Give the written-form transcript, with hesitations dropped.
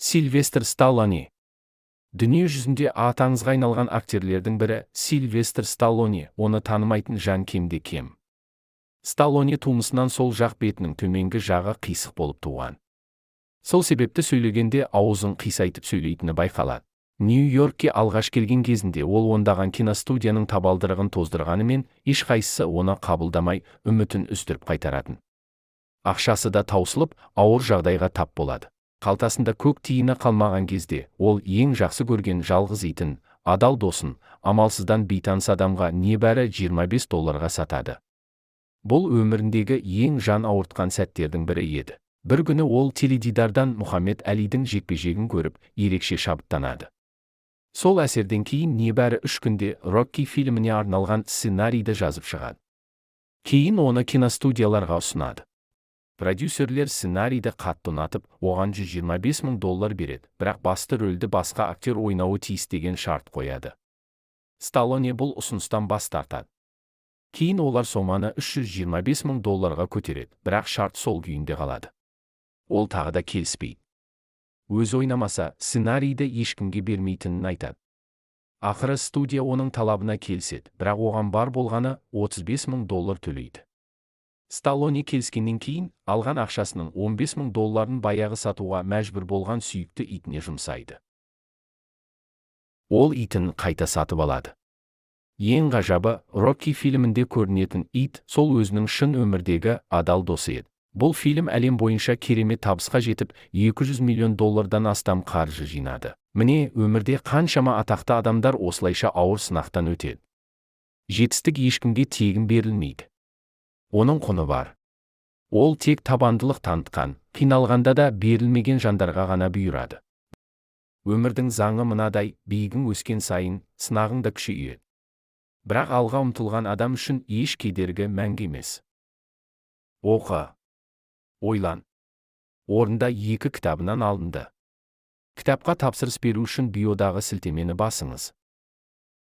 Сильвестр Сталлоне. Дүние жүзінде аты аңызға айналған актерлердің бірі Сильвестр Сталлоне, оны танымайтын жан кемде кем. Сталлоне тумысынан сол жақ бетінің төменгі жағы қисық болып туған. Сол себепті сөйлегенде аузын қисайтып сөйлейтіні байқалады. Нью-Йоркке алғаш келген кезінде ол ондаған киностудияның табалдырығын тоздырғанымен, ешқайсысы оны қабылдамай, үмітін үстіріп қайтаратын. Ақшасы да таусылып, ауыр жағдайға тап болады. Қалтасында көк тиыны қалмаған кезде, ол ең жақсы көрген жалғыз итін, адал досын, амалсыздан бейтаныс адамға небәрі $25 сатады. Бұл өміріндегі ең жан ауыртқан сәттердің бірі еді. Бір күні ол теледидардан Мұхаммед Әлидің жекпе-жегін көріп, ерекше шабыттанады. Сол әсерден кейін небәрі 3 күнде Рокки фильміне арналған сценарийді жазып шығады. Кейін оны киностудияларға ұсынады. Продюсерлер сценарийді қатты ұнатып, оған $125,000 береді, бірақ басты рөлді басқа актер ойнауы тиіс деген шарт қояды. Сталлоне бұл ұсыныстан бас тартады. Кейін олар соманы $325,000 көтереді, бірақ шарт сол күйінде қалады. Ол тағы да келіспейді. Өз ойнамаса, сценарийді ешкімге бермейтінін айтады. Ақыры студия оның талабына келіседі, бірақ оған бар болғаны $35,000 төлейді. Сталлоне келіскеннен кейін, алған ақшасының $15,000 баяғы сатуға мәжбүр болған сүйікті итіне жұмсайды. Ол итін қайта сатып алады. Ең ғажабы, Рокки фильмінде көрінетін ит сол өзінің шын өмірдегі адал досы еді. Бұл фильм әлем бойынша керемет табысқа жетіп, $200 миллион астам қаржы жинады. Міне, өмірде қаншама атақты адамдар осылайша ауыр сынақтан өтеді. Жетістік ешкімге тегін берілмейді. Оның құны бар. Ол тек табандылық танытқан, қиналғанда да берілмеген жандарға ғана бұйырады. Өмірдің заңы мынадай, биігің өскен сайын, сынағың да күшейеді. Бірақ алға ұмтылған адам үшін еш кедергі мәңгі емес. Оқы. Ойлан. Орында 2 кітабынан алынды. Кітапқа тапсырыс беру үшін биодағы сілтемені басыңыз.